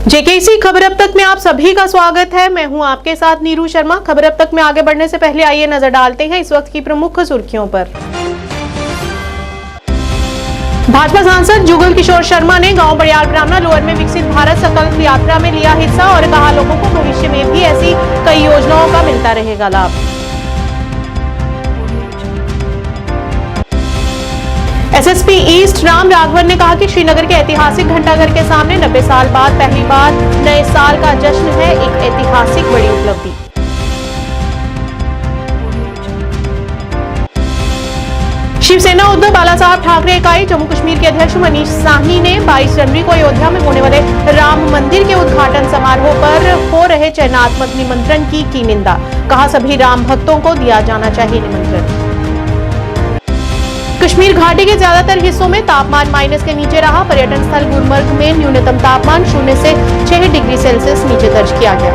JKC खबर अब तक में आप सभी का स्वागत है। मैं हूं आपके साथ नीरू शर्मा। खबर अब तक में आगे बढ़ने से पहले आइए नजर डालते हैं इस वक्त की प्रमुख सुर्खियों पर। भाजपा सांसद जुगल किशोर शर्मा ने गांव बड़ियाल ब्राह्मणा लोअर में विकसित भारत संकल्प यात्रा में लिया हिस्सा और कहा लोगों को भविष्य में भी ऐसी कई योजनाओं का मिलता रहेगा लाभ। एसएसपी ईस्ट राम राघवन ने कहा कि श्रीनगर के ऐतिहासिक घंटाघर के सामने 90 साल बाद पहली बार नए साल का जश्न है, एक ऐतिहासिक बड़ी उपलब्धि। शिवसेना उद्धव बाला साहब ठाकरे इकाई जम्मू कश्मीर के अध्यक्ष मनीष साहनी ने 22 जनवरी को अयोध्या में होने वाले राम मंदिर के उद्घाटन समारोह पर हो रहे चयनात्मक निमंत्रण की निंदा। कहा सभी राम भक्तों को दिया जाना चाहिए निमंत्रण। कश्मीर घाटी के ज्यादातर हिस्सों में तापमान माइनस के नीचे रहा। पर्यटन स्थल गुलमर्ग में न्यूनतम तापमान 0 से 6 डिग्री सेल्सियस नीचे दर्ज किया गया।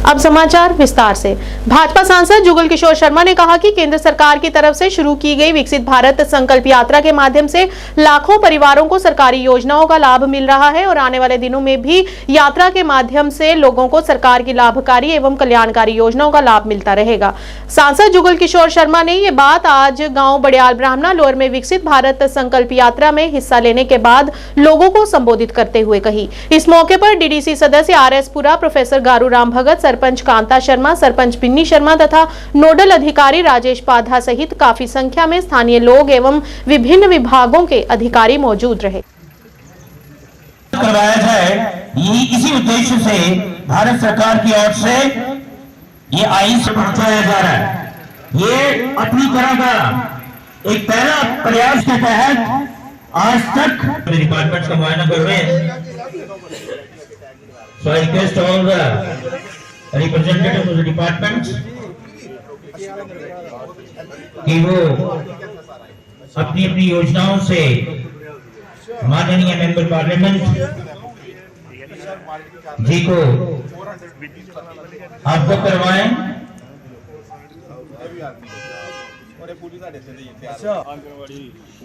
अब समाचार विस्तार से। भाजपा सांसद जुगल किशोर शर्मा ने कहा कि केंद्र सरकार की तरफ से शुरू की गई विकसित भारत संकल्प यात्रा के माध्यम से लाखों परिवारों को सरकारी योजनाओं का लाभ मिल रहा है और आने वाले दिनों में भी यात्रा के माध्यम से लोगों को सरकार की लाभकारी एवं कल्याणकारी योजनाओं का लाभ मिलता रहेगा। सांसद जुगल किशोर शर्मा ने ये बात आज गांव बड़ियाल ब्राह्मणा लोअर में विकसित भारत संकल्प यात्रा में हिस्सा लेने के बाद लोगों को संबोधित करते हुए कही। इस मौके पर डीडीसी सदस्य आरएस पुरा, प्रोफेसर गारू राम भगत, सरपंच कांता शर्मा, सरपंच बिन्नी शर्मा तथा नोडल अधिकारी राजेश पाधा सहित काफी संख्या में स्थानीय लोग एवं विभिन्न विभागों के अधिकारी मौजूद रहे। करवाया जाए, इसी उद्देश्य से भारत सरकार की ओर से ये आईन से पहुंचाया जा रहा है। ये अपनी तरह का एक पहला प्रयास के तहत आज तक डिपार्टमेंट्स का मुआयना कर रहे हैं। So I request all the representatives of the departments कि वो अपनी अपनी योजनाओं से माननीय मेंबर पार्लियामेंट जी को अवगत करवाएं।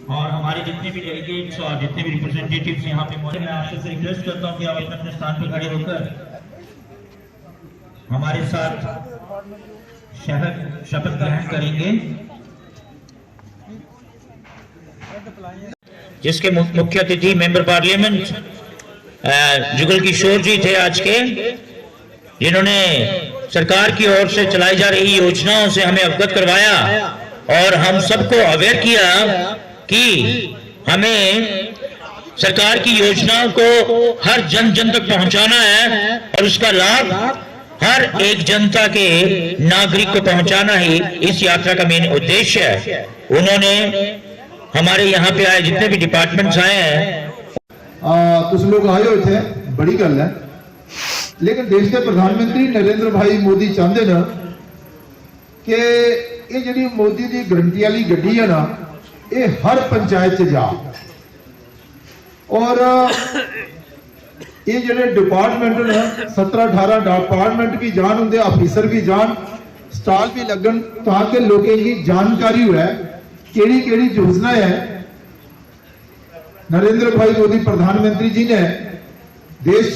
और हमारे जितने भी डेलीगेट्स और जितने भी रिप्रेजेंटेटिव्स यहाँ पे मौजूद हैं, मैं आपसे रिक्वेस्ट करता हूँ कि आप अपने स्थान पर खड़े होकर हमारे साथ शपथ ग्रहण करेंगे, जिसके मुख्य अतिथि मेंबर पार्लियामेंट जुगल किशोर जी थे आज के, जिन्होंने सरकार की ओर से चलाई जा रही योजनाओं से हमें अवगत करवाया और हम सबको अवेयर किया कि हमें सरकार की योजनाओं को हर जन जन तक पहुंचाना है और उसका लाभ हर एक जनता के नागरिक को पहुंचाना ही इस यात्रा का मेन उद्देश्य है। उन्होंने हमारे यहाँ पे आए जितने भी डिपार्टमेंट्स आए हैं, कुछ लोग आए हुए थे, बड़ी गल है, लेकिन देश के प्रधानमंत्री नरेंद्र भाई मोदी चाहते ना कि ये जी मोदी की गारंटी वाली गड्डी है ना, ये हर पंचायत च जा और ये जो डिपार्टमेंट 17-18 डिपार्टमेंट भी जान होंगे, ऑफिसर भी जान, स्टॉल भी लगन, ताकि लोगों की जानकारी है केड़ी केड़ी योजना है नरेंद्र भाई मोदी प्रधानमंत्री जी ने देश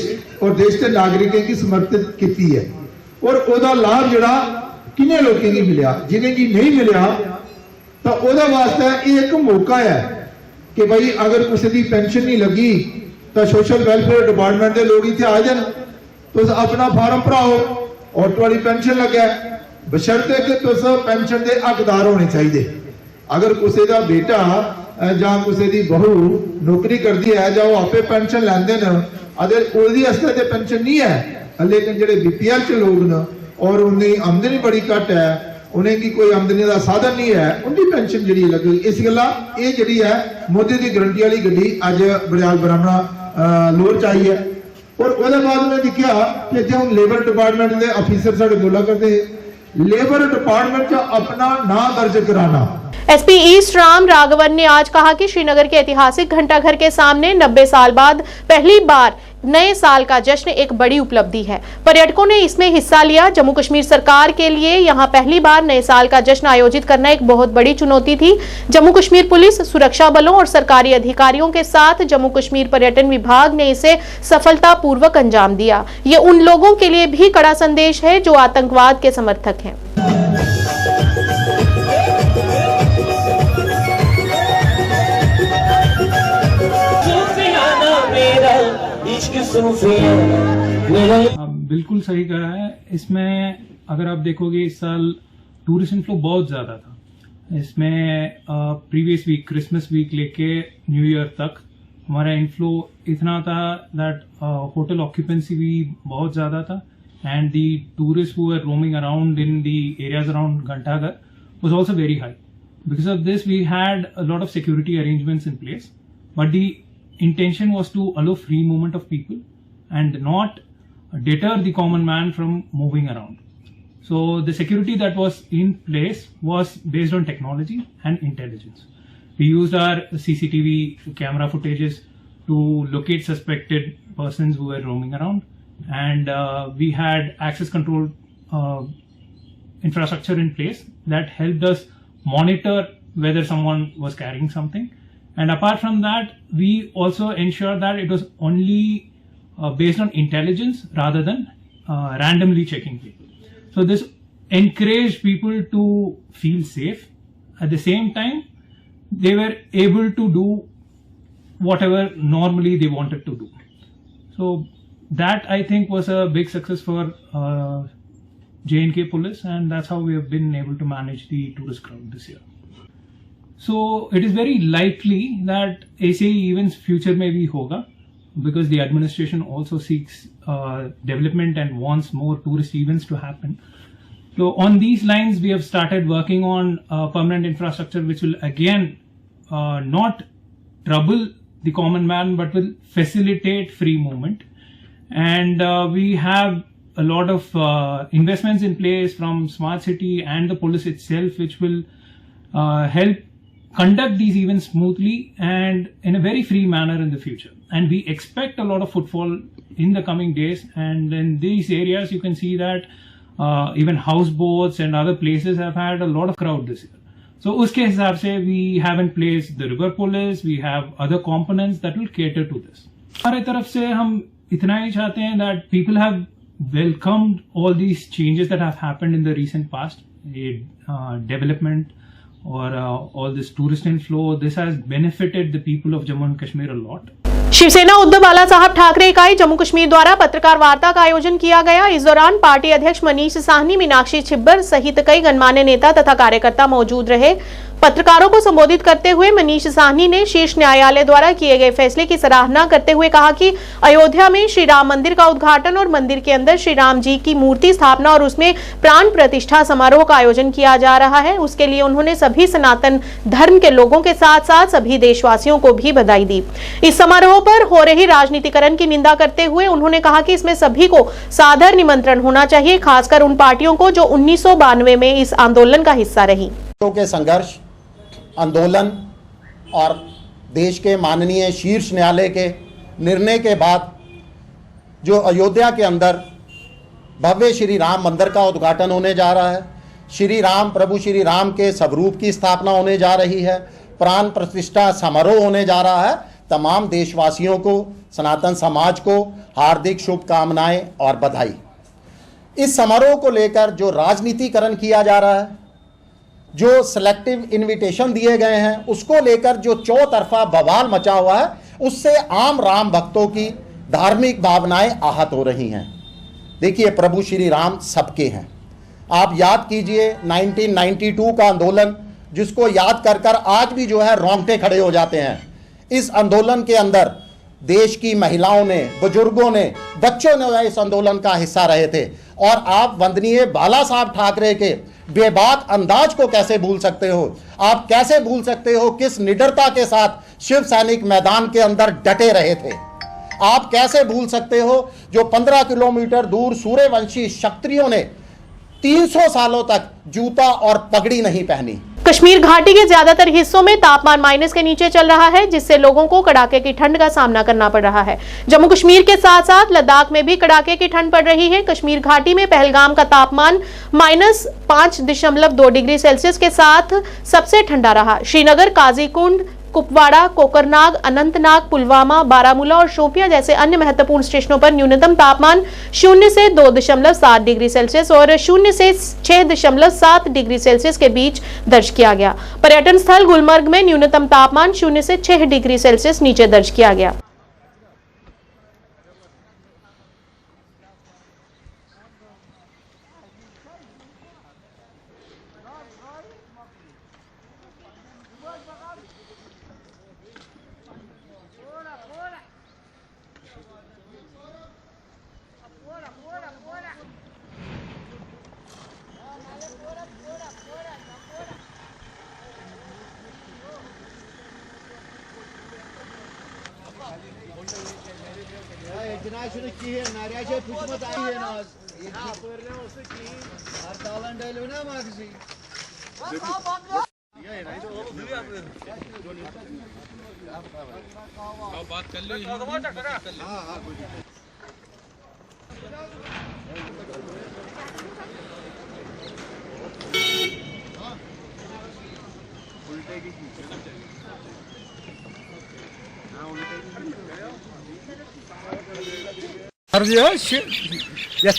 और देश के नागरिकों की समर्पित की है और ओदा लाभ जड़ा किन्ने लोगों की मिलिया, जिन्हें की नहीं मिलिया, तो ओदा वास्ते ये एक मौका है कि भाई अगर किसी की पेंशन नहीं लगी तो सोशल वेलफेयर डिपार्टमेंट के लोग इतने आ जाए, तो अपना फार्म भराओ, ऑटो वाली पेंशन लगे, बशर्ते कि तुस पेंशन के हकदार होने चाहिए। अगर किसी का बेटा या किसी की बहू नौकरी करती है या वो आपे पेंशन लेंदे न, अगर उसदी वास्ते ते पेंशन नहीं है, लेकिन जो बीपीएल च लोग न और उनकी आमदनी बड़ी घट है, उन्हें की कोई आमदनी का साधन नहीं है, उनकी पेंशन जी लगे। इस गल्ला ये जी है मोदी की गारंटी वाली गड्डी अज बड़ियाल ब्राह्मणा लोअर चाहिए। और उसके बाद मैं देखा कि जो हम लेबर डिपार्टमेंट के ऑफिसर साढ़े बोला करते, लेबर डिपार्टमेंट च अपना नाम दर्ज कराना एसपी ईस्ट राम राघवन ने आज कहा कि श्रीनगर के ऐतिहासिक घंटाघर के सामने 90 साल बाद पहली बार नए साल का जश्न एक बड़ी उपलब्धि है। पर्यटकों ने इसमें हिस्सा लिया। जम्मू कश्मीर सरकार के लिए यहां पहली बार नए साल का जश्न आयोजित करना एक बहुत बड़ी चुनौती थी। जम्मू कश्मीर पुलिस, सुरक्षा बलों और सरकारी अधिकारियों के साथ जम्मू कश्मीर पर्यटन विभाग ने इसे सफलतापूर्वक अंजाम दिया। ये उन लोगों के लिए भी कड़ा संदेश है जो आतंकवाद के समर्थक हैं। बिल्कुल सही कहा है। इसमें अगर आप देखोगे इस साल टूरिस्ट इनफ्लो बहुत ज्यादा था। इसमें प्रीवियस वीक, क्रिसमस वीक लेके न्यू ईयर तक हमारा इनफ्लो इतना था दैट होटल ऑक्यूपेंसी भी बहुत ज्यादा था and the tourist who were roaming around in the areas around Ghantaghar was also very high. Because of this we had a lot of security arrangements in place, but the intention was to allow free movement of people and not deter the common man from moving around. So the security that was in place was based on technology and intelligence. We used our CCTV camera footages to locate suspected persons who were roaming around, and we had access control infrastructure in place that helped us monitor whether someone was carrying something. And apart from that, we also ensured that it was only based on intelligence rather than randomly checking people. So this encouraged people to feel safe. At the same time, they were able to do whatever normally they wanted to do. So that, I think, was a big success for J&K police, and that's how we have been able to manage the tourist crowd this year. So it is very likely that ऐसे events future में भी होगा, because the administration also seeks development and wants more tourist events to happen. So on these lines, we have started working on permanent infrastructure which will again not trouble the common man but will facilitate free movement. And we have a lot of investments in place from Smart City and the police itself, which will help conduct these events smoothly and in a very free manner in the future. And we expect a lot of footfall in the coming days, and in these areas you can see that even houseboats and other places have had a lot of crowd this year. So uske hisab se we have in place the river police, we have other components that will cater to this. Hamare taraf se hum itna hi chahte hain that people have welcomed all these changes that have happened in the recent past, development or all this tourist inflow. This has benefited the people of Jammu and Kashmir a lot. Shiv Sena Uddhav बाला साहब ठाकरे इकाई जम्मू कश्मीर द्वारा पत्रकार वार्ता का आयोजन किया गया। इस दौरान पार्टी अध्यक्ष मनीष साहनी, मीनाक्षी छिब्बर सहित कई गणमान्य नेता तथा कार्यकर्ता मौजूद रहे। पत्रकारों को संबोधित करते हुए मनीष साहनी ने शीर्ष न्यायालय द्वारा किए गए फैसले की सराहना करते हुए कहा कि अयोध्या में श्री राम मंदिर का उद्घाटन और मंदिर के अंदर श्री राम जी की मूर्ति स्थापना और उसमें प्राण प्रतिष्ठा समारोह का आयोजन किया जा रहा है। उसके लिए उन्होंने सभी सनातन धर्म के लोगों के साथ साथ सभी देशवासियों को भी बधाई दी। इस समारोह पर हो रही राजनीतिकरण की निंदा करते हुए उन्होंने कहा कि इसमें सभी को सादर निमंत्रण होना चाहिए, खासकर उन पार्टियों को जो 1992 में इस आंदोलन का हिस्सा रही। के संघर्ष, आंदोलन और देश के माननीय शीर्ष न्यायालय के निर्णय के बाद जो अयोध्या के अंदर भव्य श्री राम मंदिर का उद्घाटन होने जा रहा है, श्री राम प्रभु श्री राम के स्वरूप की स्थापना होने जा रही है, प्राण प्रतिष्ठा समारोह होने जा रहा है, तमाम देशवासियों को, सनातन समाज को हार्दिक शुभकामनाएं और बधाई। इस समारोह को लेकर जो राजनीतिकरण किया जा रहा है, जो सिलेक्टिव इनविटेशन दिए गए हैं, उसको लेकर जो चौतरफा बवाल मचा हुआ है, उससे आम राम भक्तों की धार्मिक भावनाएं आहत हो रही हैं। देखिए, प्रभु श्री राम सबके हैं। आप याद कीजिए 1992 का आंदोलन, जिसको याद कर कर आज भी जो है रोंगटे खड़े हो जाते हैं। इस आंदोलन के अंदर देश की महिलाओं ने, बुजुर्गों ने, बच्चों ने इस आंदोलन का हिस्सा रहे थे। और आप वंदनीय बाला साहब ठाकरे के बेबाक अंदाज को कैसे भूल सकते हो? आप कैसे भूल सकते हो किस निडरता के साथ शिव सैनिक मैदान के अंदर डटे रहे थे? आप कैसे भूल सकते हो जो 15 किलोमीटर दूर सूर्यवंशी क्षत्रियों ने 300 सालों तक जूता और पगड़ी नहीं पहनी? कश्मीर घाटी के ज्यादातर हिस्सों में तापमान माइनस के नीचे चल रहा है, जिससे लोगों को कड़ाके की ठंड का सामना करना पड़ रहा है। जम्मू कश्मीर के साथ साथ लद्दाख में भी कड़ाके की ठंड पड़ रही है। कश्मीर घाटी में पहलगाम का तापमान -5.2 डिग्री सेल्सियस के साथ सबसे ठंडा रहा। श्रीनगर, काजीकुंड, कुपवाड़ा, कोकरनाग, अनंतनाग, पुलवामा, बारामूला और शोपियां जैसे अन्य महत्वपूर्ण स्टेशनों पर न्यूनतम तापमान 0 से 2.7 डिग्री सेल्सियस और 0 से 6.7 डिग्री सेल्सियस के बीच दर्ज किया गया। पर्यटन स्थल गुलमर्ग में न्यूनतम तापमान 0 से 6 डिग्री सेल्सियस नीचे दर्ज किया गया।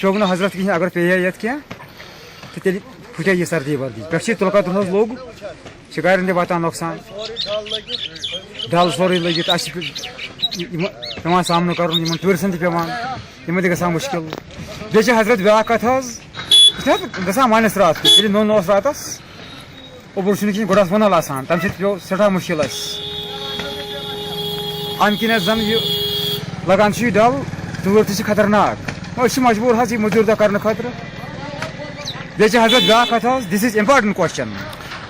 पेन हजरत कहें अगर पे ये तो तेल फुटे यह सर्दी वर्दी पे तुलकत लोग शिकार वातान नुकसान डल सोरे लगित पे सामना कर टूरिस्टन पेवान तम ग मुश्किल बे हजरत ब्या कत ग मानस रात ये नोन रात ओबर कहीं गुड़स वनल आसान तम पे सठा मुश्किल अम किन जन यह लगान डल तूर तो खतरनाक मजबूर यह मजूर दह कर खतर बे हजरत ब्या कत this is important question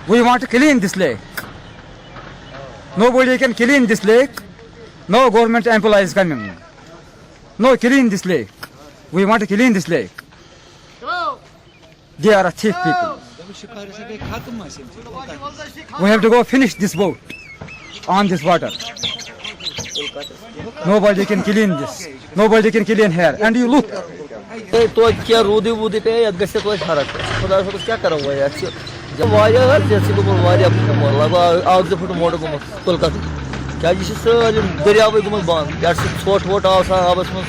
we want to clean this lake nobody can clean this lake no government employees coming no clean this lake we want to clean this lake they are a thief people we have to go finish this boat on this water nobody can clean this nobody can clean here and you look तो क्या रूदी वूदी पे यद गसे तो फरक खुदा से क्या करो यार जब वाया जैसे को वाया लगा आग से फुट मोड़ को तुलका क्या जिस दरियाव गुम बंद यार से छोट वोट आसा आबस में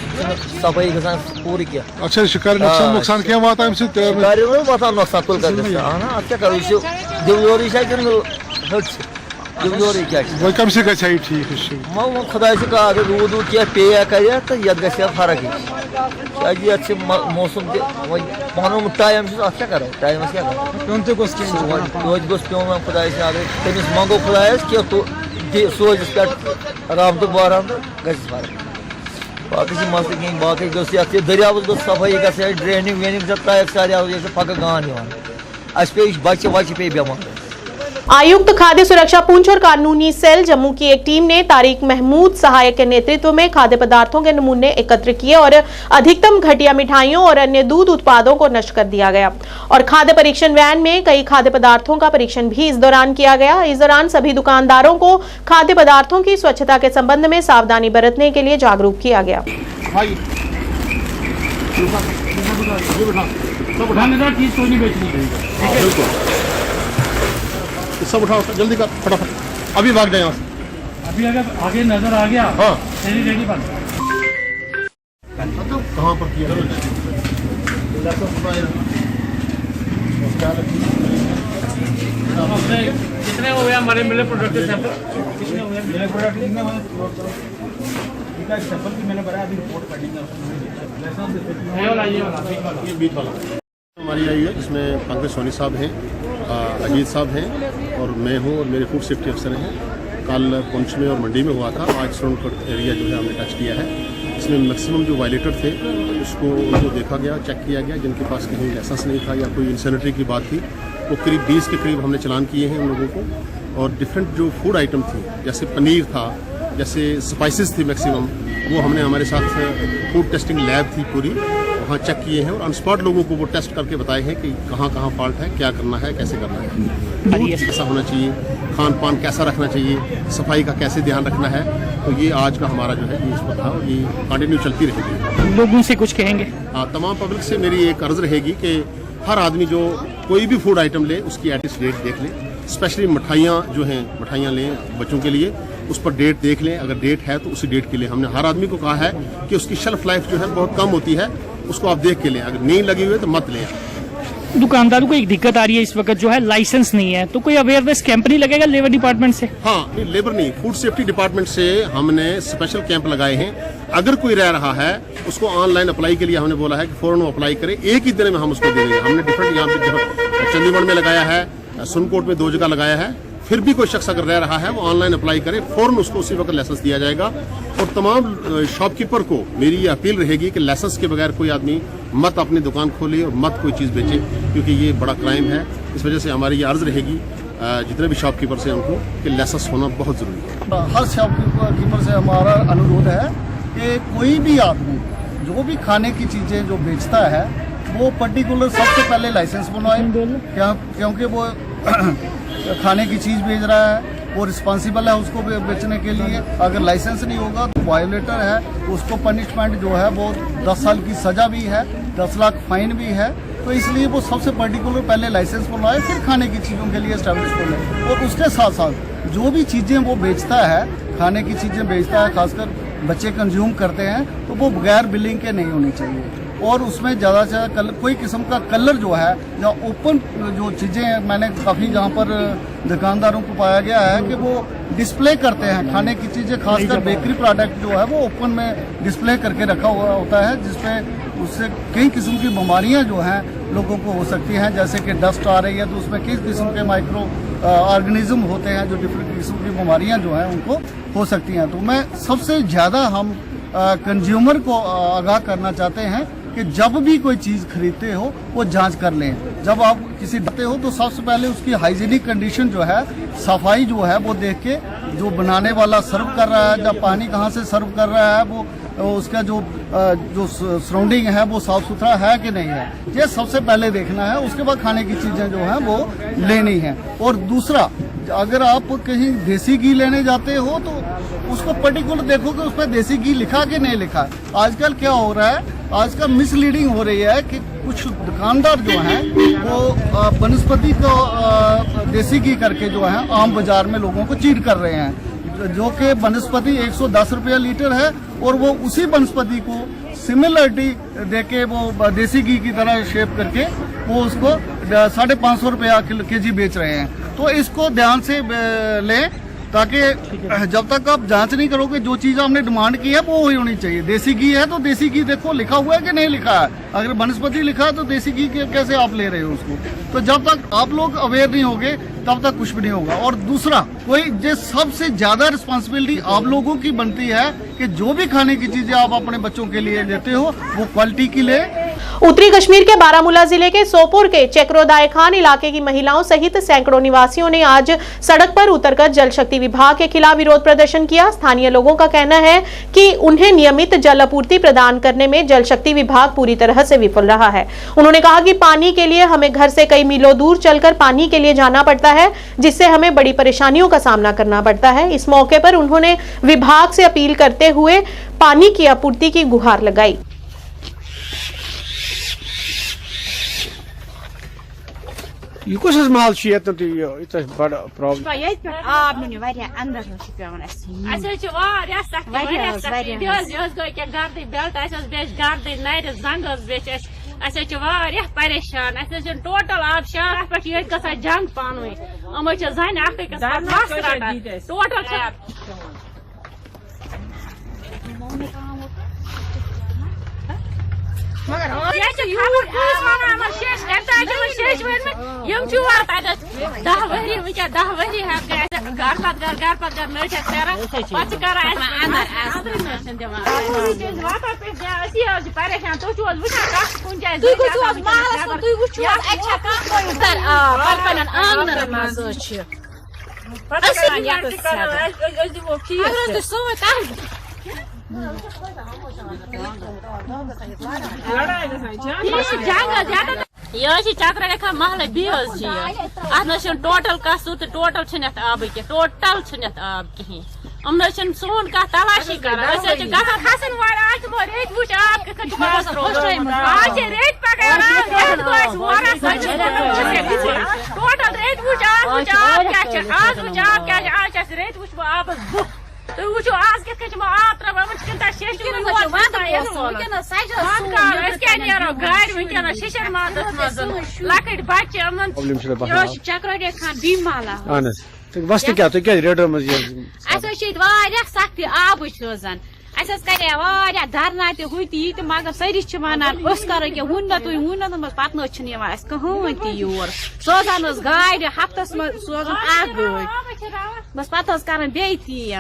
सफाई गसान पूरी किया अच्छा शिकार नुकसान क्या वाता है हमसे गाड़ी में वाता नुकसान तुलका हां अब क्या करूं जो दिवलोरी शायद हट दिवलोरी क्या वो कम से कम सही ठीक है मैं खुदा से का अगर रूद क्या पे करे तो यद गसे फरक है क्या अच्छे मौसम पानो टाइम क्या करो टाइम क्या करो तो गोस पे खुदा से अगर तमिस मंगो खुदा कि तो सोच पे राम तो बाराम गस फरक बाकी मसले कहीं बाकी गोस दरियाव गो सफाई गसे ड्रेनिंग वेनिंग टाइप सारे पक गान अस पे बच्चे वच्चे पे बेमार। आयुक्त खाद्य सुरक्षा पूंछ और कानूनी सेल जम्मू की एक टीम ने तारिक महमूद सहायक के नेतृत्व में खाद्य पदार्थों के नमूने एकत्र किए और अधिकतम घटिया मिठाइयों और अन्य दूध उत्पादों को नष्ट कर दिया गया और खाद्य परीक्षण वैन में कई खाद्य पदार्थों का परीक्षण भी इस दौरान किया गया। इस दौरान सभी दुकानदारों को खाद्य पदार्थों की स्वच्छता के संबंध में सावधानी बरतने के लिए जागरूक किया गया। सब उठाओ जल्दी कर फटाफट अभी भाग जाए यहाँ से अभी अगर आगे नजर आ गया हाँ रेडी बंद कहाँ पर किया कितने हो गया हमारे मिले प्रोडक्ट के सैंपल कितने हो गए मिले प्रोडक्ट कितने हुए सैंपल की मैंने बनाया अभी रिपोर्ट पेंडिंग है। ये बीच वाला हमारी आई है जिसमें पंकज सोनी साहब हैं, अजीत साहब हैं और मैं हूँ और मेरे फूड सेफ्टी अफसर हैं। कल पुंछ में और मंडी में हुआ था, आज सोनकोट एरिया जो है हमने टच किया है। इसमें मैक्सिमम जो वायलेटर थे उसको जो देखा गया, चेक किया गया, जिनके पास कहीं लाइसेंस नहीं था या कोई इंसेनेटरी की बात थी, वो करीब 20 के करीब हमने चलान किए हैं उन लोगों को। और डिफरेंट जो फूड आइटम थी, जैसे पनीर था, जैसे स्पाइसेस थी मैक्सिमम, वो हमने हमारे साथ फूड टेस्टिंग लैब थी पूरी, वहाँ चेक किए हैं और ऑन स्पॉट लोगों को वो टेस्ट करके बताए हैं कि कहाँ कहाँ फॉल्ट है, क्या करना है, कैसे करना है, दूध कैसा होना चाहिए, खान पान कैसा रखना चाहिए, सफाई का कैसे ध्यान रखना है। तो ये आज का हमारा जो है ये इस था, ये कंटिन्यू चलती रहेगी। लोगों से कुछ कहेंगे? तमाम पब्लिक से मेरी एक अर्ज रहेगी कि हर आदमी जो कोई भी फूड आइटम ले उसकी एटलीस्ट डेट देख ले, स्पेशली मिठाइयाँ जो हैं मिठाइयाँ लें बच्चों के लिए, उस पर डेट देख लें, अगर डेट है तो उसी डेट के लिए हमने हर आदमी को कहा है कि उसकी शेल्फ लाइफ जो है बहुत कम होती है, उसको आप देख के लें, अगर नहीं लगी हुई है तो मत लें। दुकानदारों को एक दिक्कत आ रही है इस वक्त जो है लाइसेंस नहीं है, तो कोई अवेयरनेस कैंप नहीं लगेगा लेबर डिपार्टमेंट से? हाँ, नहीं लेबर नहीं, फूड सेफ्टी डिपार्टमेंट से हमने स्पेशल कैंप लगाए हैं। अगर कोई रह रहा है उसको ऑनलाइन अप्लाई के लिए हमने बोला है कि फौरन वो अप्लाई करे, एक ही दिन में हम उसको दे देंगे। हमने डिफरेंट यहाँ पे चंडीगढ़ में लगाया है, सुनकोट में 2 जगह लगाया है। फिर भी कोई शख्स अगर रह रहा है वो ऑनलाइन अप्लाई करे, फौरन उसको उसी वक्त लाइसेंस दिया जाएगा। और तमाम शॉपकीपर को मेरी ये अपील रहेगी कि लाइसेंस के बगैर कोई आदमी मत अपनी दुकान खोले और मत कोई चीज़ बेचे, क्योंकि ये बड़ा क्राइम है। इस वजह से हमारी ये अर्ज रहेगी जितने भी शॉपकीपर से उनको कि लाइसेंस होना बहुत ज़रूरी है। हर शॉपकीपर से हमारा अनुरोध है कि कोई भी आदमी जो भी खाने की चीज़ें जो बेचता है वो पर्टिकुलर सबसे पहले लाइसेंस बनवाए, क्योंकि वो खाने की चीज़ बेच रहा है, वो रिस्पॉन्सिबल है उसको बेचने के लिए। अगर लाइसेंस नहीं होगा तो वायोलेटर है, उसको पनिशमेंट जो है वो 10 साल की सज़ा भी है, 10 लाख फाइन भी है। तो इसलिए वो सबसे पर्टिकुलर पहले लाइसेंस बनवाए, फिर खाने की चीज़ों के लिए एस्टैब्लिश खोले। और उसके साथ साथ जो भी चीज़ें वो बेचता है, खाने की चीज़ें बेचता है, खासकर बच्चे कंज्यूम करते हैं, तो वो बगैर बिलिंग के नहीं होनी चाहिए। और उसमें ज़्यादा से ज़्यादा कोई किस्म का कलर जो है या ओपन जो चीज़ें मैंने काफ़ी जहाँ पर दुकानदारों को पाया गया है कि वो डिस्प्ले करते हैं खाने की चीज़ें, खासकर बेकरी प्रोडक्ट जो है वो ओपन में डिस्प्ले करके रखा हुआ होता है, जिसपे उससे कई किस्म की बीमारियां जो हैं लोगों को हो सकती हैं। जैसे कि डस्ट आ रही है तो उसमें किस किस्म के माइक्रो ऑर्गेनिज्म होते हैं जो डिफरेंट किस्म की बीमारियां जो हैं उनको हो सकती हैं। तो मैं सबसे ज़्यादा हम कंज्यूमर को आगाह करना चाहते हैं कि जब भी कोई चीज़ खरीदते हो वो जांच कर लें। जब आप किसी खाते हो तो सबसे पहले उसकी हाइजीनिक कंडीशन जो है, सफाई जो है वो देख के, जो बनाने वाला सर्व कर रहा है, जब पानी कहाँ से सर्व कर रहा है, वो उसका जो सराउंडिंग है वो साफ सुथरा है कि नहीं है, ये सबसे पहले देखना है। उसके बाद खाने की चीज़ें जो हैं वो लेनी है। और दूसरा, अगर आप कहीं देसी घी लेने जाते हो तो उसको पर्टिकुलर देखो कि उस पर देसी घी लिखा कि नहीं लिखा। आजकल क्या हो रहा है, आजकल मिसलीडिंग हो रही है कि कुछ दुकानदार जो हैं वो वनस्पति को देसी घी करके जो है आम बाजार में लोगों को चीट कर रहे हैं, जो कि वनस्पति 110 रुपया लीटर है और वो उसी वनस्पति को सिमिलरिटी देके वो देसी घी की तरह शेप करके वो उसको 550 रुपया केजी बेच रहे हैं। तो इसको ध्यान से लें, ताकि जब तक आप जांच नहीं करोगे, जो चीज़ आपने डिमांड की है वो ही होनी चाहिए। देसी घी है तो देसी घी देखो लिखा हुआ है कि नहीं लिखा है। अगर वनस्पति लिखा है तो देसी घी कैसे आप ले रहे हो उसको। तो जब तक आप लोग अवेयर नहीं होंगे तब तक कुछ भी नहीं होगा। और दूसरा, कोई जो सबसे ज्यादा रिस्पॉन्सिबिलिटी आप लोगों की बनती है कि जो भी खाने की चीजें आप अपने बच्चों के लिए लेते हो वो क्वालिटी की ले। उत्तरी कश्मीर के बारामूला जिले के सोपोर के चक्रोदाय खान इलाके की महिलाओं सहित सैकड़ों निवासियों ने आज सड़क पर उतरकर जल शक्ति विभाग के खिलाफ विरोध प्रदर्शन किया। स्थानीय लोगों का कहना है कि उन्हें नियमित जल आपूर्ति प्रदान करने में जल शक्ति विभाग पूरी तरह से विफल रहा है। उन्होंने कहा कि पानी के लिए हमें घर से कई मीलों दूर चलकर पानी के लिए जाना पड़ता है, जिससे हमें बड़ी परेशानियों का सामना करना पड़ता है। इस मौके पर उन्होंने विभाग से अपील करते हुए पानी की आपूर्ति की गुहार लगाई। ये कुछ माल बड़ प्रॉब्लम परेशान टोटल आब शहर पे जंग पान टोटल यह चक्र रेखा महल बेज टोटल कसू तो टोटल आब कह टोटल आब कहें सोन कह तलाशी कर वो आज के आब त्रवान गाड़ वनकन शिशर मादस मज लकट बच्चे चक्र रेखा बीमाला वस्त क्या तो क्या रेडर मज सख्त आब रोजान करे धरना तो मगर सारी वनान करो क्या वो ना तुम वो ना पे कहें तह योर सोजान गाड़ हफ्तस मज सोजान गाड़ बस पत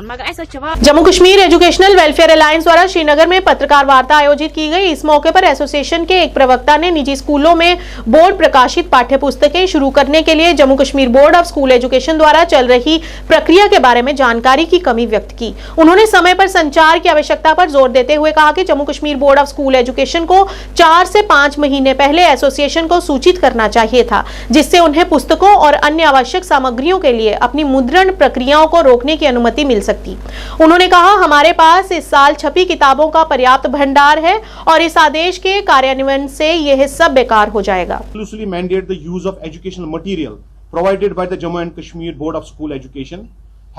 मगर Jammu Kashmir educational welfare alliance द्वारा श्रीनगर में पत्रकार वार्ता आयोजित की गई। इस मौके पर एसोसिएशन के एक प्रवक्ता ने निजी स्कूलों में बोर्ड प्रकाशित पाठ्य पुस्तकें शुरू करने के लिए Jammu Kashmir board of school education द्वारा चल रही प्रक्रिया के बारे में जानकारी की कमी व्यक्त की। उन्होंने समय पर संचार की आवश्यकता पर जोर देते हुए कहा कि Jammu Kashmir board of school education को 4 से 5 महीने पहले एसोसिएशन को सूचित करना चाहिए था, जिससे उन्हें पुस्तकों और अन्य आवश्यक सामग्रियों के लिए अपनी मुद्रण प्रक्रियाओं को रोकने की अनुमति मिल सकती। उन्होंने कहा, हमारे पास इस साल छपी किताबों का पर्याप्त भंडार है और इस आदेश के कार्यान्वयन से यह सब बेकार हो जाएगा। Mandate the use of educational material provided by the Jammu and Kashmir Board of School Education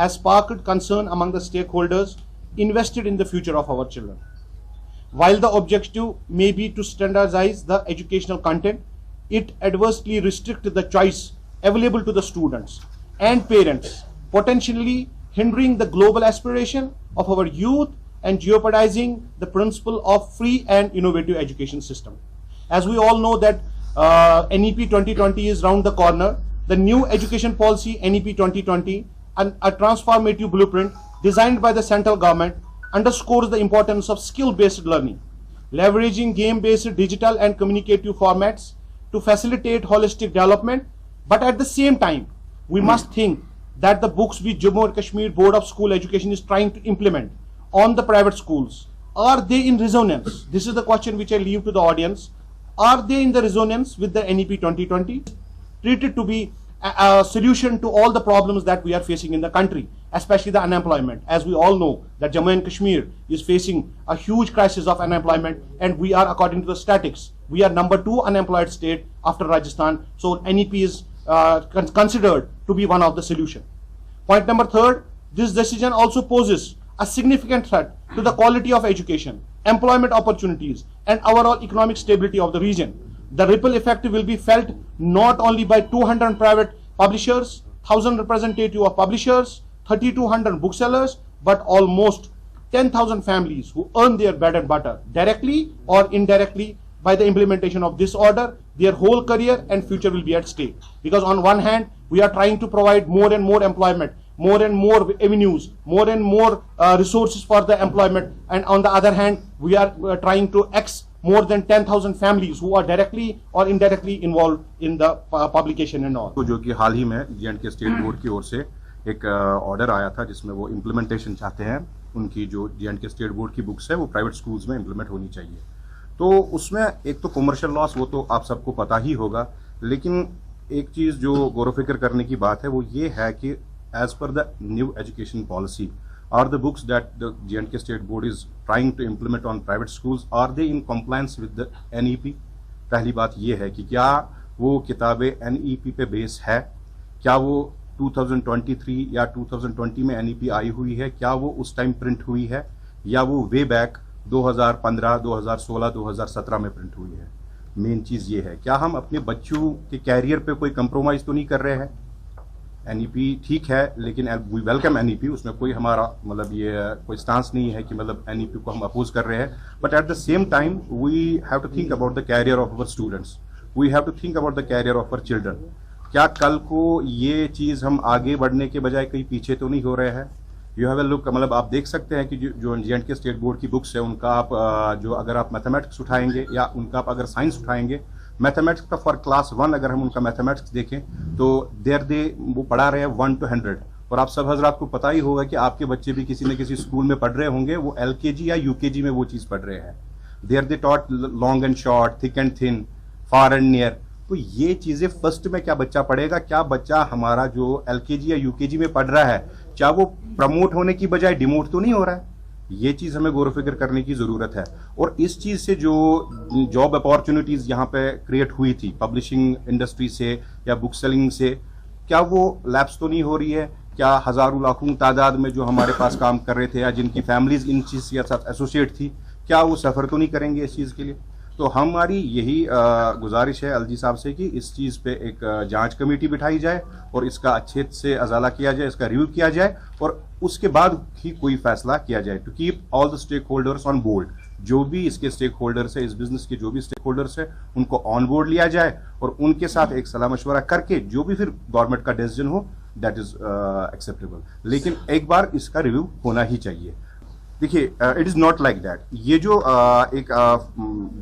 has sparked concern among the stakeholders invested in the future of our children. While the objective may be to standardize the educational content, it adversely restricts the choice available to the students and parents, potentially hindering the global aspiration of our youth and jeopardizing the principle of free and innovative education system. As we all know that NEP 2020 is round the corner. The new education policy NEP 2020 and a transformative blueprint designed by the central government underscores the importance of skill-based learning, leveraging game-based digital and communicative formats to facilitate holistic development. But at the same time, we must think that the books which Jammu and Kashmir Board of School Education is trying to implement on the private schools, are they in resonance? This is the question which I leave to the audience. Are they in the resonance with the NEP 2020? Treated to be a solution to all the problems that we are facing in the country, especially the unemployment. As we all know that Jammu and Kashmir is facing a huge crisis of unemployment, and we are, according to the statistics, we are number 2 unemployed state after Rajasthan. So NEP is considered to be one of the solution. Point number 3, this decision also poses a significant threat to the quality of education, employment opportunities, and overall economic stability of the region. The ripple effect will be felt not only by 200 private publishers, 1,000 representatives of publishers, 3,200 booksellers, but almost 10,000 families who earn their bread and butter directly or indirectly by the implementation of this order. Their whole career and future will be at stake. Because on one hand, we are trying to provide more and more employment, more and more avenues, more and more resources for the employment, and on the other hand, we are trying to more than 10,000 families who are directly or indirectly involved in the publication and all. जो कि हाल ही में J&K state board की ओर से एक order आया था जिसमें वो इम्प्लीमेंटेशन चाहते हैं, उनकी जो J&K स्टेट बोर्ड की बुक्स है वो प्राइवेट स्कूल्स में इम्प्लीमेंट होनी चाहिए। तो उसमें एक तो कमर्शियल लॉस, वो तो आप सबको पता ही होगा, लेकिन एक चीज़ जो गौर फिक्र करने की बात है वो ये है कि as per the new education policy, are the books that the J&K State Board is trying to implement on private schools, are they in compliance with the NEP? पहली बात ये है कि क्या वो किताबें NEP पे बेस है, क्या वो 2023 या 2020 में NEP आई हुई है, क्या वो उस टाइम प्रिंट हुई है, या वो वे बैक 2015, 2016, 2017 में प्रिंट हुई है। मेन चीज़ ये है, क्या हम अपने बच्चों के कैरियर पे कोई कंप्रोमाइज़ तो नहीं कर रहे हैं। NEP ठीक है, लेकिन वी वेलकम NEP, उसमें कोई हमारा मतलब ये कोई स्टांस नहीं है कि मतलब NEP को हम अपोज कर रहे हैं, but at the same time we have to think about the career of our students, we have to think about the career of our children. क्या कल को ये चीज़ हम आगे बढ़ने के बजाय कहीं पीछे तो नहीं हो रहे हैं। यू हैव ए लुक, मतलब आप देख सकते हैं कि जो J&K स्टेट बोर्ड की बुक्स है उनका आप जो अगर आप मैथमेटिक्स उठाएंगे या उनका आप अगर साइंस उठाएंगे, मैथमेटिक्स का फॉर क्लास 1 अगर हम उनका मैथमेटिक्स देखें तो वो पढ़ा रहे हैं 1 to 100, और आप सब हजरात को पता ही होगा कि आपके बच्चे भी किसी न किसी स्कूल में पढ़ रहे होंगे, वो LKG या UKG में वो चीज़ पढ़ रहे हैं। There they taught long and short, thick and thin, far and near. तो ये चीज़ें फर्स्ट में क्या बच्चा पढ़ेगा, क्या बच्चा हमारा जो LKG या UKG में पढ़ रहा है, क्या वो प्रमोट होने की बजाय डिमोट तो नहीं हो रहा है? ये चीज़ हमें गौर फिक्र करने की ज़रूरत है। और इस चीज़ से जो जॉब अपॉर्चुनिटीज़ यहाँ पे क्रिएट हुई थी पब्लिशिंग इंडस्ट्री से या बुक सेलिंग से, क्या वो लैप्स तो नहीं हो रही है? क्या हज़ारों लाखों तादाद में जो हमारे पास काम कर रहे थे या जिनकी फैमिलीज इन चीज़ के साथ एसोसिएट थी, क्या वो सफ़र तो नहीं करेंगे इस चीज़ के लिए? तो हमारी यही गुजारिश है अलजी साहब से कि इस चीज़ पे एक जांच कमेटी बिठाई जाए और इसका अच्छे से अजाला किया जाए, इसका रिव्यू किया जाए और उसके बाद ही कोई फैसला किया जाए, to keep all the stakeholders on board. जो भी इसके स्टेक होल्डर्स है, इस बिजनेस के जो भी स्टेक होल्डर्स है, उनको ऑन बोर्ड लिया जाए और उनके साथ एक सलाह मशवरा करके जो भी फिर गवर्नमेंट का डिसीजन हो दैट इज एक्सेप्टेबल। लेकिन एक बार इसका रिव्यू होना ही चाहिए। देखिए, it is not like that. ये जो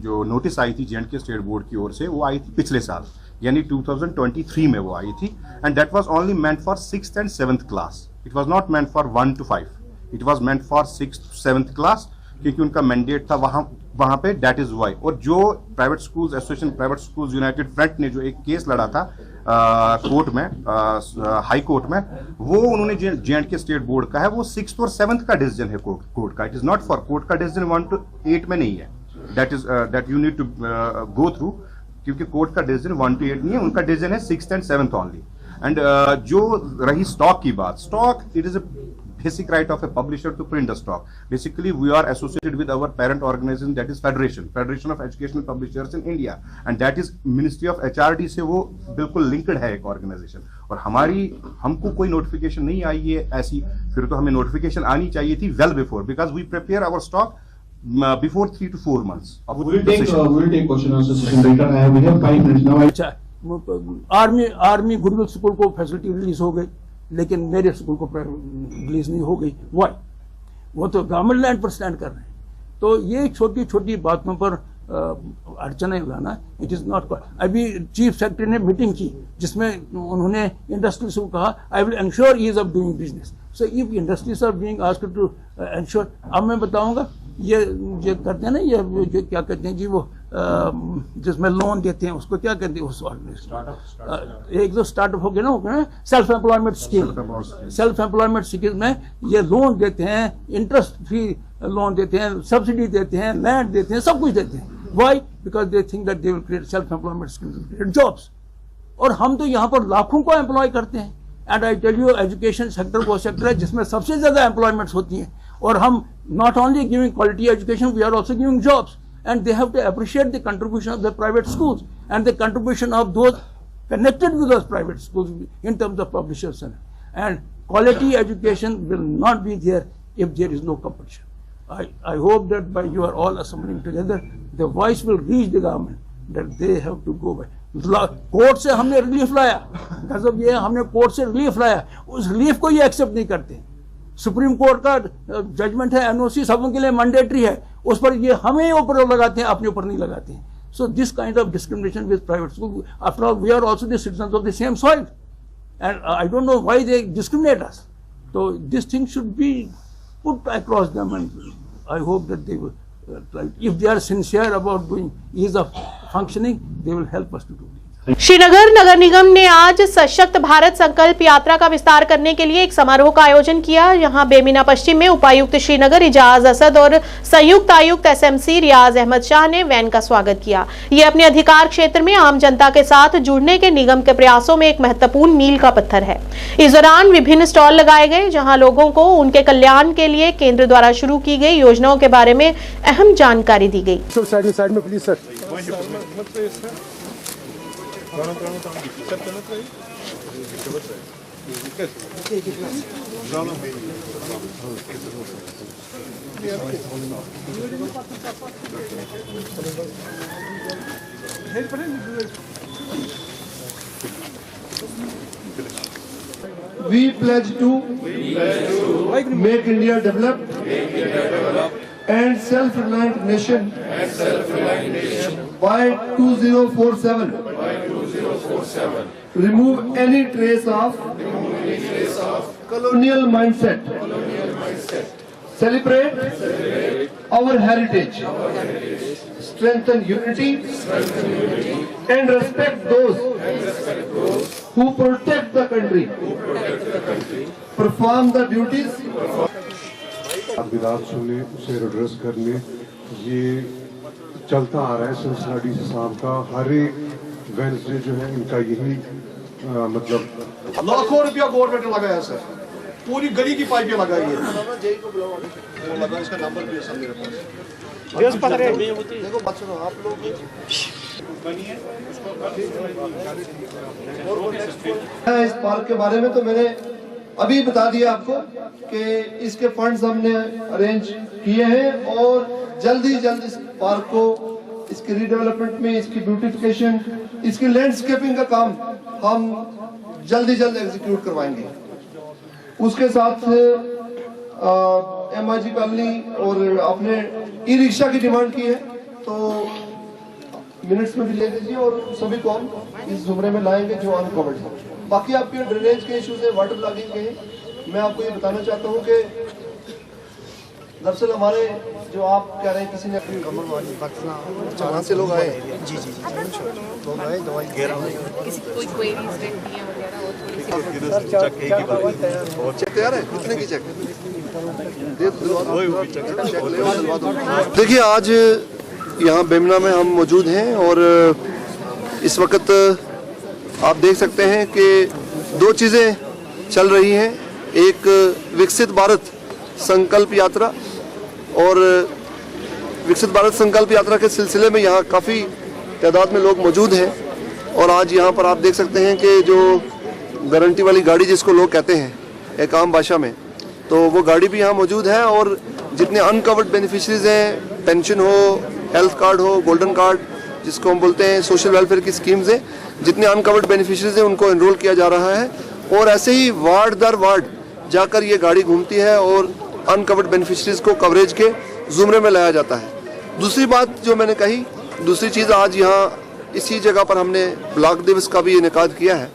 जो नोटिस आई थी J&K स्टेट बोर्ड की ओर से, वो आई थी पिछले साल, यानी 2023 में वो आई थी। And that was only meant for 6th and 7th class. It was not meant for 1 to 5, it was meant for 6th to 7th class, क्योंकि उनका मैंडेट था वहां पे। That is why. और जो private schools association private schools united front ने जो एक केस लड़ा था कोर्ट में, हाई कोर्ट में, वो उन्होंने J&K स्टेट बोर्ड का है, वो 6th और 7th का डिसीजन है कोर्ट का। It is not for court का डिसीजन 1 to 8 में नहीं है। That you need to go through, क्योंकि कोर्ट का डिसीजन 1 to 8 नहीं है, उनका डिसीजन है 6th and 7th only. And जो रही स्टॉक की बात, stock it is a basic right of a publisher to print the stock. Basically, we are associated with our parent organization, that is Federation of Educational Publishers in India, and that is Ministry of HRD से वो बिल्कुल linked है एक organization। और हमको कोई notification नहीं आई है ऐसी, फिर तो हमें notification आनी चाहिए थी well before, because we prepare our stock before 3 to 4 months. We will take question answer session later. We have 5 minutes now. अच्छा, आर्मी गुडविल स्कूल को फैसिलिटी रिलीज हो गई, लेकिन मेरे स्कूल को रिलीज नहीं हो गई। वाई? वो तो गवर्नमेंट लैंड पर स्टैंड कर रहे हैं। तो ये छोटी छोटी बातों पर अड़चने लाना, इट इज नॉट। अभी चीफ सेक्रेटरी ने मीटिंग की जिसमें उन्होंने इंडस्ट्री से कहा, I will ensure ease of doing business. So if industries are being asked to ensure, अब मैं बताऊंगा ये करते हैं ना, ये जो क्या कहते हैं जी, वो जिसमें लोन देते हैं उसको क्या कहते हैं, उस एक जो स्टार्टअप हो गया ना, self employment scheme. Self employment scheme में ये लोन देते हैं, इंटरेस्ट फ्री लोन देते हैं, सब्सिडी देते हैं, लैंड देते हैं, सब कुछ देते हैं। Why? Because they think that they will create self employment scheme, create jobs. और हम तो यहाँ पर लाखों को एम्प्लॉय करते हैं। And I tell you, education sector वो सेक्टर है जिसमें सबसे ज्यादा एम्प्लॉयमेंट्स होती हैं। और हम not only giving quality education, we are also giving jobs, and they have to appreciate the contribution of the private schools and the contribution of those connected with those private schools in terms of publishers. And quality education will not be there if there is no competition. I hope that by you are all assembling together, the voice will reach the government that they have to go by. Court से हमने relief लाया, मतलब ये हमने court से relief लाया, उस relief को ये एक्सेप्ट नहीं करते। सुप्रीम कोर्ट का जजमेंट है, एनओसी सबों के लिए मैंडेटरी है, उस पर ये हमें ऊपर लगाते हैं, अपने ऊपर नहीं लगाते हैं। So this kind of discrimination with private school, after all we are also the citizens of the same soil, and I don't know why they discriminate us. तो this thing should be put across them, and I hope that they will, if they are sincere about doing ease of functioning, they will help us to do. Srinagar नगर निगम ने आज सशक्त भारत संकल्प यात्रा का विस्तार करने के लिए एक समारोह का आयोजन किया। यहां बेमिना पश्चिम में उपायुक्त श्रीनगर इजाज असद और संयुक्त आयुक्त SMC रियाज अहमद शाह ने वैन का स्वागत किया। ये अपने अधिकार क्षेत्र में आम जनता के साथ जुड़ने के निगम के प्रयासों में एक महत्वपूर्ण मील का पत्थर है। इस दौरान विभिन्न स्टॉल लगाए गए, जहाँ लोगों को उनके कल्याण के लिए केंद्र द्वारा शुरू की गई योजनाओं के बारे में अहम जानकारी दी गई। साइड में please sir. We pledge to make India developed and self-reliant nation by 2047. remove any trace of colonial mindset, celebrate our heritage, strengthen unity, and respect those who protect the country, perform the duties. विधान सुनने उसे address करने ये चलता आ रहा है सिलसिला DC साहब का। हर एक वेडनेसडे जो है इनका यही मतलब लाखों रुपया गवर्नमेंट ने लगाया सर, पूरी गली की पाइपें लगाई है। इसका नंबर भी है सर मेरे पास। देखो बात सुनो आप लोग, इस पार्क के बारे में तो मैंने अभी बता दिया आपको कि इसके फंड्स हमने अरेंज किए हैं और जल्द ही जल्द इस पार्क को, इसकी रीडेवलपमेंट में, इसकी ब्यूटिफिकेशन, इसकी लैंडस्केपिंग का काम हम जल्द ही जल्द एग्जीक्यूट करवाएंगे। उसके साथ MIG कॉलोनी और आपने ई रिक्शा की डिमांड की है तो मिनट्स में भी ले लीजिए और सभी को हम इस जुमरे में लाएंगे जो अनकवर्ड है। बाकी आपके ड्रेनेज के इश्यूज है, वाटर लॉगिंग के हैं। मैं आपको ये बताना चाहता हूँ कि दरअसल हमारे जो आप कह रहे हैं किसी ने कहाँ से लोग आए? जी लोग आए, दवाई चेक तैयार है? कितने की चेक? देखिए आज यहाँ बेमना में हम मौजूद हैं और इस वक्त आप देख सकते हैं कि दो चीज़ें चल रही हैं, एक विकसित भारत संकल्प यात्रा और विकसित भारत संकल्प यात्रा के सिलसिले में यहाँ काफ़ी तादाद में लोग मौजूद हैं और आज यहाँ पर आप देख सकते हैं कि जो गारंटी वाली गाड़ी जिसको लोग कहते हैं एक आम भाषा में, तो वो गाड़ी भी यहाँ मौजूद है और जितने अनकवर्ड बेनिफिशरीज हैं, पेंशन हो, हेल्थ कार्ड हो, गोल्डन कार्ड जिसको हम बोलते हैं, सोशल वेलफेयर की स्कीम्स हैं, जितने अनकवर्ड बेनिफिशरीज हैं उनको एनरोल किया जा रहा है और ऐसे ही वार्ड दर वार्ड जाकर ये गाड़ी घूमती है और अनकवर्ड बेनिफिशरीज को कवरेज के जुमरे में लाया जाता है। दूसरी बात जो मैंने कही, दूसरी चीज़ आज यहाँ इसी जगह पर हमने ब्लॉक दिवस का भी इनेकाद किया है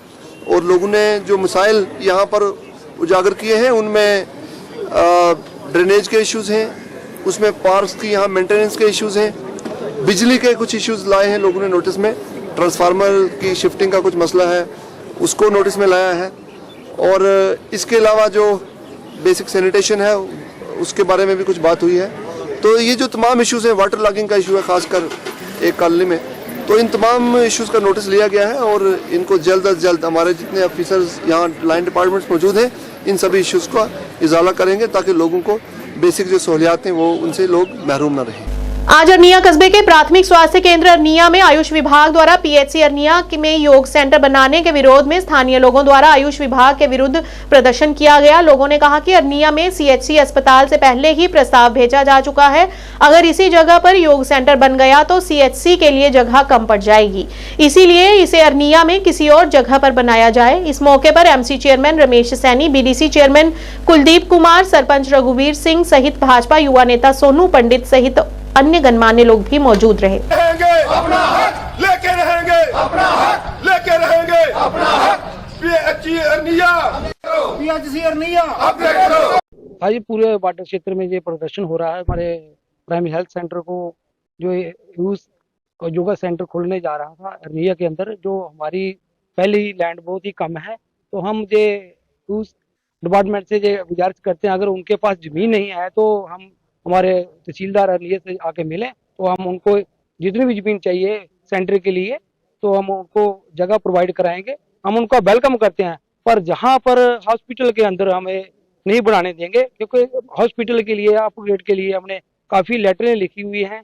और लोगों ने जो मसाइल यहाँ पर उजागर किए हैं उनमें ड्रेनेज के इश्यूज़ हैं, उसमें पार्क्स की यहाँ मेंटेनेंस के इश्यूज़ हैं, बिजली के कुछ इश्यूज़ लाए हैं लोगों ने नोटिस में, ट्रांसफार्मर की शिफ्टिंग का कुछ मसला है उसको नोटिस में लाया है और इसके अलावा जो बेसिक सैनिटेशन है उसके बारे में भी कुछ बात हुई है। तो ये जो तमाम इश्यूज़ हैं, वाटर लॉगिंग का इशू है खासकर एक कॉलोनी में, तो इन तमाम इश्यूज़ का नोटिस लिया गया है और इनको जल्द अज जल्द हमारे जितने ऑफिसर्स यहाँ लाइन डिपार्टमेंट्स मौजूद हैं इन सभी इश्यूज़ का इजाला करेंगे ताकि लोगों को बेसिक जो सहूलियात हैं वो उनसे लोग महरूम न रहें। आज अरनिया कस्बे के प्राथमिक स्वास्थ्य केंद्र अरनिया में आयुष विभाग द्वारा PHC अरनिया में योग सेंटर बनाने के विरोध में स्थानीय लोगों द्वारा आयुष विभाग के विरुद्ध प्रदर्शन किया गया। लोगों ने कहा कि अरनिया में CHC अस्पताल से पहले ही प्रस्ताव भेजा जा चुका है, अगर इसी जगह पर योग सेंटर बन गया तो CHC के लिए जगह कम पड़ जाएगी, इसीलिए इसे अरनिया में किसी और जगह पर बनाया जाए। इस मौके पर MC chairman Ramesh Saini, BDC chairman Kuldeep Kumar, sarpanch रघुवीर सिंह सहित भाजपा युवा नेता सोनू पंडित सहित अन्य गणमान्य लोग भी मौजूद रहे। अपना हक लेके रहेंगे, अपना हक लेके रहेंगे, अपना हक PHC अरनिया अपने करो। आज पूरे वाटर क्षेत्र में ये प्रदर्शन हो रहा है। हमारे प्राइमरी हेल्थ सेंटर को जो योगा सेंटर खोलने जा रहा था अरनिया के अंदर, जो हमारी पहली लैंड बहुत ही कम है, तो हम ये उस डिपार्टमेंट से ये गुजारिश करते हैं अगर उनके पास जमीन नहीं है तो हम हमारे तहसीलदार अरनिया से आके मिलें तो हम उनको जितनी भी जमीन चाहिए सेंटर के लिए तो हम उनको जगह प्रोवाइड कराएंगे। हम उनका वेलकम करते हैं, पर जहां पर हॉस्पिटल के अंदर हमें नहीं बनाने देंगे, क्योंकि हॉस्पिटल के लिए अपग्रेड के लिए हमने काफ़ी लेटरें लिखी हुई हैं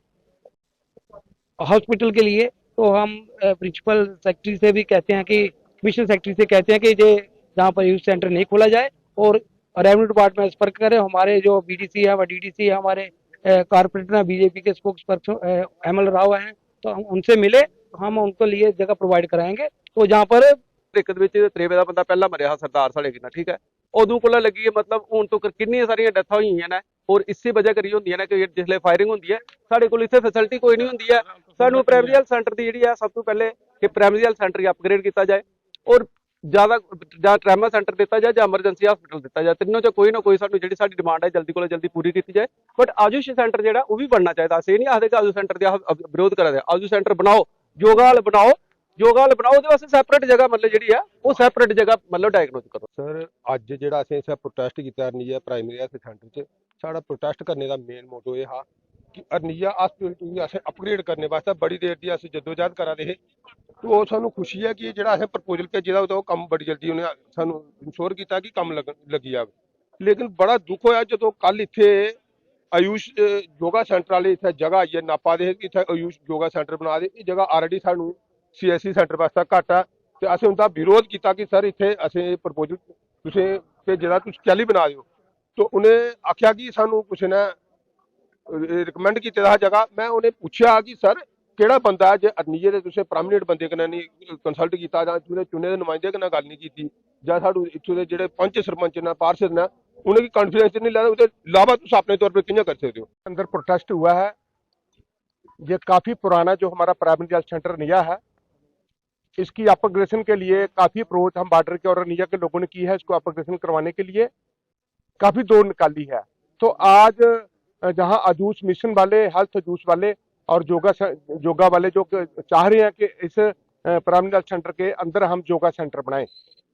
हॉस्पिटल के लिए। तो हम प्रिंसिपल सेक्रेटरी से भी कहते हैं कि कमिश्नर सेक्रेटरी से कहते हैं कि ये जहाँ पर यूथ सेंटर नहीं खोला जाए और रेवेन्यू डिपार्टमेंट संपर्क करें। हमारे जो BDC है व DDC है, हमारे कारपोरेटर बीजेपी के स्पोक्स पर्सन ML राव हैं, तो हम उनसे मिले, हम उनको लिए जगह प्रोवाइड कराएंगे। तो जहाँ पर ਦਿੱਕਤ ਵਿੱਚ 93 ਦਾ ਬੰਦਾ ਪਹਿਲਾਂ ਮਰਿਆ ਸਰਦਾਰ ਸਾਲੇ ਕਿੰਨਾ, ਠੀਕ ਹੈ, ਉਦੋਂ ਕੋਲ ਲੱਗੀ ਹੈ, ਮਤਲਬ ਹੁਣ ਤੋਂ ਕਿੰਨੀਆਂ ਸਾਰੀਆਂ ਡੈਥਾਂ ਹੋਈਆਂ ਨੇ, और इसी वजह करी होंदी है ना कि जिसले फायरिंग होंदी है साढ़े कोल इत्थे फैसिलिटी कोई नहीं होंदी है। सानू प्राइमरी हेल्थ सेंटर की जिहड़ी है सब तो पहले कि प्राइमरी हेल्थ सेंटर की अपग्रेड किया जाए और ज़्यादा ट्रामा सेंटर दिता जाए, एमरजेंसी हॉस्पिटल दिता जाए। तीनों च कोई ना कोई सानू जिहड़ी साडी डिमांड है जल्दी को जल्दी पूरी की जाए। बट आयुष सेंटर जिहड़ा वो भी बनना चाहिए। असीं नहीं आखदे कि आयुष सेंटर का विरोध करा दे, आयुष सेंटर बनाओ, योगा हाल बनाओ, योगा हाल बनाओ, ਉਹਦੇ ਵਾਸਤੇ सैपरेट जगह मतलब जिहड़ी है वो सैपरेट जगह मतलब डायग्नोज करो। सर अज जिहड़ा असीं इत्थे प्रोटेस्ट कीता अरनिया प्राइमरी हेल्थ सेंटर च, साडा प्रोटेस्ट करने का मेन मोटो ये हा कि अरनिया हॉस्पिटल गी असें अपग्रेड करने वास्ते बड़ी देर दी असीं जद्दोजहद करा दे हे। तो सानू खुशी है कि जिहड़ा असें प्रपोजल भेजे दा ओह् कम्म बड़ी जल्दी उन्हें सानू इंश्योर किया कि कम्म लगी जावे। लेकिन बड़ा दुख होया जदों कल इत्थे आयुष योगा सेंटर वाले इत्थे जगह आई है नापा दे कि इत्थे आयुष योगा सेंटर बना दे। ये जगह ऑलरेडी सानू CSC सेंटर वास्ते घट है तो असें उनका विरोध किया कि सर इत्थे असें प्रपोजल तुसें भेजे दा तुसीं कैली बना दिओ। तो उन्हें आख्या कि सानू कुछ ने रिकमेंड किया दा जगह। मैं उन्हें पूछा कि सर केड़ा बंदा है जे अरनिये दे तुसें परमानेंट बंदे कन्नै नहीं कंसल्ट किया जां चुने दे नुमाइंदे कन्नै गल नहीं की जां साडू इत्थों दे जेह्ड़े पंच सरपंच ने पार्षद ने उन्हें कॉन्फिडेंस नहीं लैदा। उसके अलावा तुम अपने तौर पर कि'यां कर सकते हो। अंदर प्रोटेस्ट हुआ है, ये काफ़ी पुराना जो हमारा प्राइमरी हेल्थ सेंटर अरनिया है, इसकी अपग्रेडेशन के लिए काफ़ी अप्रोच हम बॉर्डर के और अरनिया के लोगों ने की है। इसको अपग्रेडेशन करवाने के लिए काफ़ी दौड़ निकाली है। तो आज जहां आयुष मिशन वाले, हेल्थ आयुष वाले और योगा वाले जो चाह रहे हैं कि इस प्राइमरी हेल्थ सेंटर के अंदर हम योगा सेंटर बनाएं,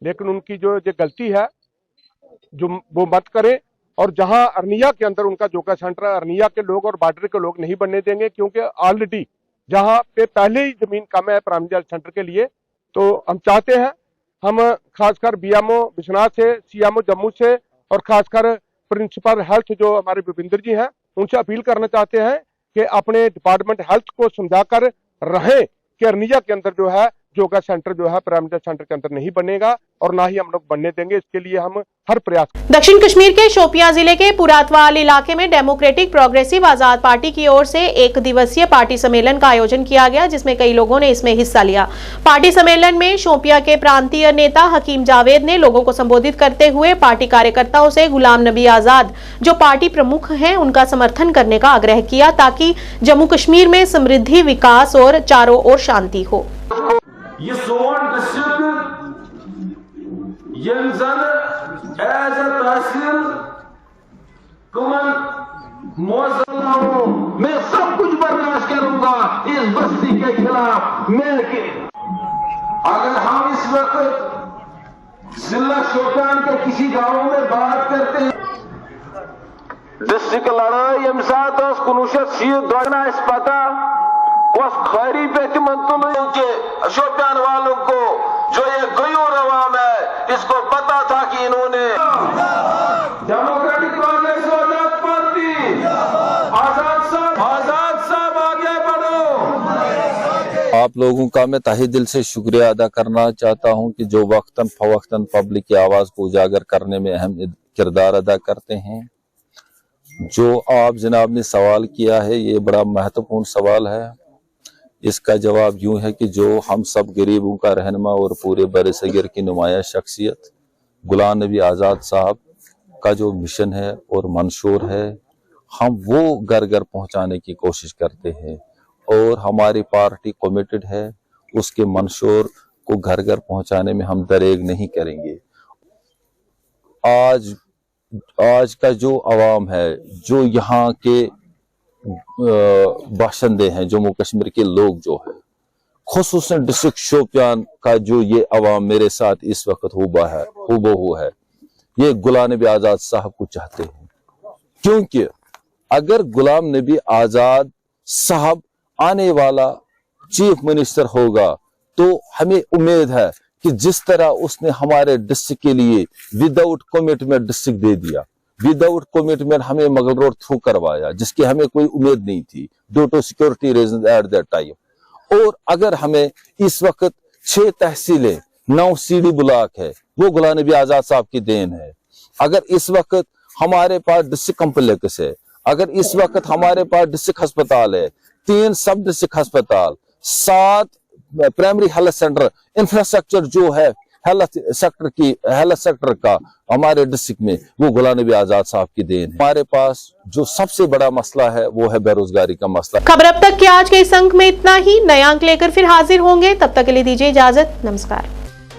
लेकिन उनकी जो ये गलती है जो वो मत करें। और जहां अरनिया के अंदर उनका योगा सेंटर अरनिया के लोग और बॉर्डर के लोग नहीं बनने देंगे, क्योंकि ऑलरेडी जहां पे पहले ही जमीन कम है प्राइमरी हेल्थ सेंटर के लिए। तो हम चाहते हैं, हम खासकर BMO विश्वनाथ से, CMO जम्मू से और खासकर प्रिंसिपल हेल्थ जो हमारे भूपिंदर जी हैं उनसे अपील करना चाहते हैं कि अपने डिपार्टमेंट हेल्थ को समझाकर रहें कि अरनिया के अंदर जो है योगा सेंटर जो है प्राइमरी हेल्थ सेंटर के अंदर नहीं बनेगा और ना ही हम लोग बनने देंगे। इसके लिए हम हर प्रयास। दक्षिण कश्मीर के शोपियां जिले के पुरातवाल इलाके में डेमोक्रेटिक प्रोग्रेसिव आजाद पार्टी की ओर से एक दिवसीय पार्टी सम्मेलन का आयोजन किया गया, जिसमें कई लोगों ने इसमें हिस्सा लिया। पार्टी सम्मेलन में शोपियां के प्रांतीय नेता हकीम जावेद ने लोगों को संबोधित करते हुए पार्टी कार्यकर्ताओं से गुलाम नबी आजाद जो पार्टी प्रमुख हैं उनका समर्थन करने का आग्रह किया, ताकि जम्मू कश्मीर में समृद्धि, विकास और चारों ओर शांति हो। ये सोन डिस्ट्रिक्ट यंजन एज अ तहसील कमन मौजूद हूं, मैं सब कुछ बर्दाश्त करूंगा इस बस्ती के खिलाफ। मैं अगर हम इस वक्त जिला शोपियान के किसी गांव में बात करते हैं, डिस्ट्रिक्ट लड़ाई यम साथ 1960 इस पता उस खैरी पे के शोपियान वालों को जो ये गयूर अवाम है इसको पता था कि इन्होंने डेमोक्रेटिक कांग्रेस आजाद पार्टी आजाद साहब आगे बढ़ो। आप लोगों का मैं तहे दिल से शुक्रिया अदा करना चाहता हूं कि जो वक्तन फवक्तन पब्लिक की आवाज को उजागर करने में अहम किरदार अदा करते हैं। जो आप जनाब ने सवाल किया है ये बड़ा महत्वपूर्ण सवाल है। इसका जवाब यूं है कि जो हम सब गरीबों का रहनुमा और पूरे बरसगीर की नुमाया शख्सियत गुलाम नबी आज़ाद साहब का जो मिशन है और मंशूर है, हम वो घर घर पहुंचाने की कोशिश करते हैं और हमारी पार्टी कमिटेड है उसके मंशूर को घर घर पहुंचाने में हम दरेग नहीं करेंगे। आज का जो अवाम है, जो यहाँ के बाशिंदे हैं, जम्मू कश्मीर के लोग जो है, खुसूसन डिस्ट्रिक्ट शोपियान का जो ये अवाम मेरे साथ इस वक्त हुबहू है, ये गुलाम नबी आज़ाद साहब को चाहते हैं। क्योंकि अगर गुलाम नबी आज़ाद साहब आने वाला चीफ मिनिस्टर होगा तो हमें उम्मीद है कि जिस तरह उसने हमारे डिस्ट्रिक्ट के लिए विदाउट कमिटमेंट डिस्ट्रिक्ट दे दिया, विदाउट कमिटमेंट हमें मगल रोड थ्रू करवाया, जिसकी हमें कोई उम्मीद नहीं थी due to security reason at that time. और अगर हमें इस वक्त 6 तहसीलें, 9 CD ब्लॉक है, वो गुलाम नबी आज़ाद साहब की देन है। अगर इस वक्त हमारे पास डिस्ट्रिक्ट कम्प्लेक्स है, अगर इस वक्त हमारे पास डिस्ट्रिक्ट अस्पताल है, 3 सब डिस्ट्रिक्ट अस्पताल, 7 प्राइमरी हेल्थ सेंटर, इंफ्रास्ट्रक्चर जो है हेल्थ सेक्टर का हमारे डिस्ट्रिक्ट में वो गुलाम नबी आजाद साहब की देन है। हमारे पास जो सबसे बड़ा मसला है वो है बेरोजगारी का मसला। खबर अब तक के आज के इस अंक में इतना ही। नया अंक लेकर फिर हाजिर होंगे, तब तक के लिए दीजिए इजाजत। नमस्कार।